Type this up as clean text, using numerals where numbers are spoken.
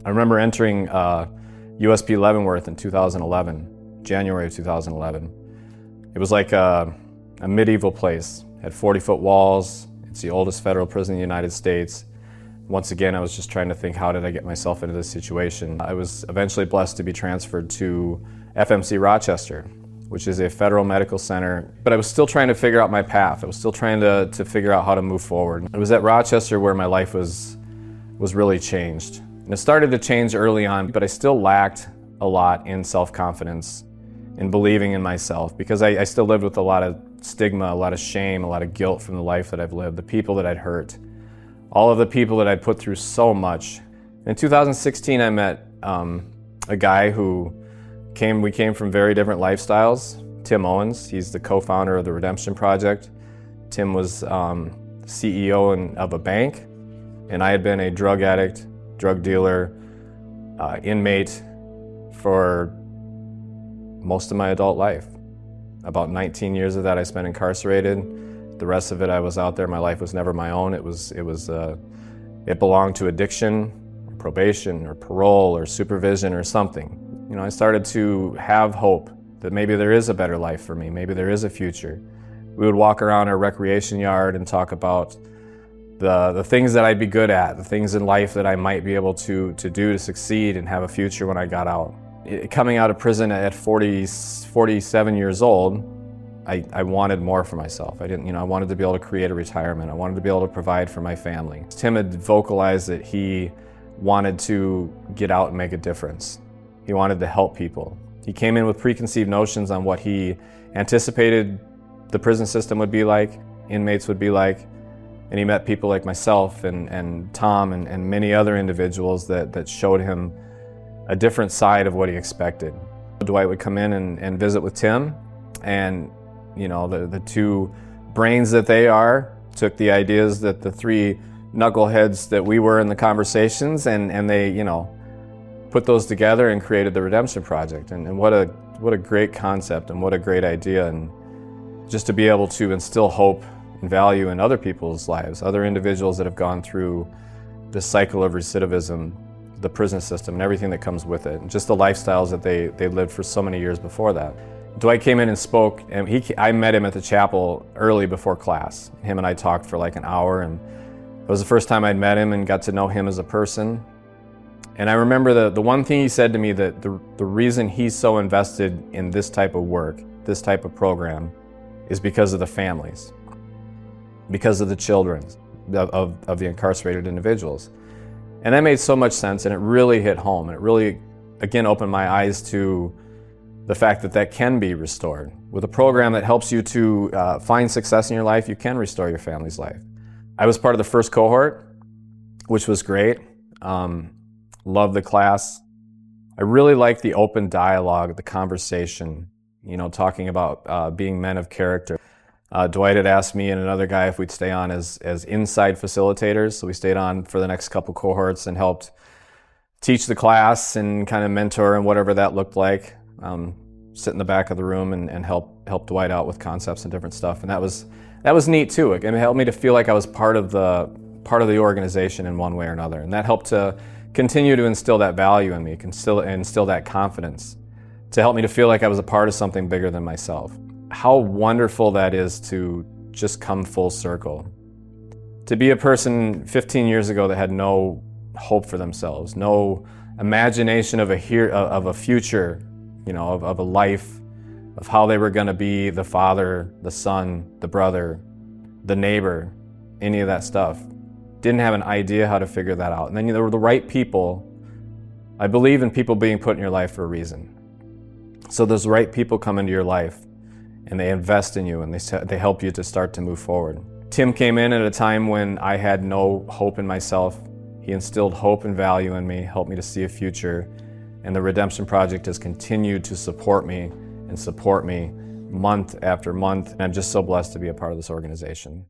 I remember entering USP Leavenworth in 2011, January of 2011. It was like a medieval place. It had 40-foot walls. It's the oldest federal prison in the United States. Once again, I was just trying to think, how did I get myself into this situation? I was eventually blessed to be transferred to FMC Rochester, which is a federal medical center, but I was still trying to figure out my path. I was still trying to figure out how to move forward. It was at Rochester where my life was really changed. And it started to change early on, but I still lacked a lot in self-confidence, in believing in myself, because I still lived with a lot of stigma, a lot of shame, a lot of guilt from the life that I've lived, the people that I'd hurt, all of the people that I'd put through so much. In 2016, I met a guy who we came from very different lifestyles. Tim Owens, he's the co-founder of the Redemption Project. Tim was CEO of a bank, and I had been a drug addict, drug dealer, inmate for most of my adult life. About 19 years of that I spent incarcerated. The rest of it I was out there. My life was never my own. It belonged to addiction, or probation, or parole, or supervision, or something. You know, I started to have hope that maybe there is a better life for me. Maybe there is a future. We would walk around our recreation yard and talk about the things that I'd be good at, the things in life that I might be able to do to succeed and have a future when I got out. Coming out of prison at 47 years old, I wanted more for myself. I wanted to be able to create a retirement. I wanted to be able to provide for my family. Tim had vocalized that he wanted to get out and make a difference. He wanted to help people. He came in with preconceived notions on what he anticipated the prison system would be like, inmates would be like, and he met people like myself and Tom and many other individuals that showed him a different side of what he expected. Dwight would come in and visit with Tim, and you know, the two brains that they are took the ideas that the three knuckleheads that we were in the conversations, and they, you know, put those together and created the Redemption Project. And what a great concept, and what a great idea, and just to be able to instill hope and value in other people's lives, other individuals that have gone through this cycle of recidivism, the prison system, and everything that comes with it, and just the lifestyles that they lived for so many years before that. Dwight came in and spoke, and I met him at the chapel early before class. Him and I talked for like an hour, and it was the first time I'd met him and got to know him as a person. And I remember the one thing he said to me, that the reason he's so invested in this type of work, this type of program, is because of the families, because of the children of the incarcerated individuals. And that made so much sense, and it really hit home, and it really, again, opened my eyes to the fact that can be restored. With a program that helps you to find success in your life, you can restore your family's life. I was part of the first cohort, which was great. Loved the class. I really liked the open dialogue, the conversation, you know, talking about being men of character. Dwight had asked me and another guy if we'd stay on as inside facilitators, so we stayed on for the next couple cohorts and helped teach the class and kind of mentor and whatever that looked like. Sit in the back of the room and help Dwight out with concepts and different stuff, and that was neat too. It helped me to feel like I was part of the organization in one way or another, and that helped to continue to instill that value in me, instill that confidence, to help me to feel like I was a part of something bigger than myself. How wonderful that is to just come full circle. To be a person 15 years ago that had no hope for themselves, no imagination of a future, you know, of a life, of how they were going to be the father, the son, the brother, the neighbor, any of that stuff. Didn't have an idea how to figure that out. And then there were the right people. I believe in people being put in your life for a reason. So those right people come into your life, and they invest in you, and they help you to start to move forward. Tim came in at a time when I had no hope in myself. He instilled hope and value in me, helped me to see a future, and the Redemption Project has continued to support me month after month, and I'm just so blessed to be a part of this organization.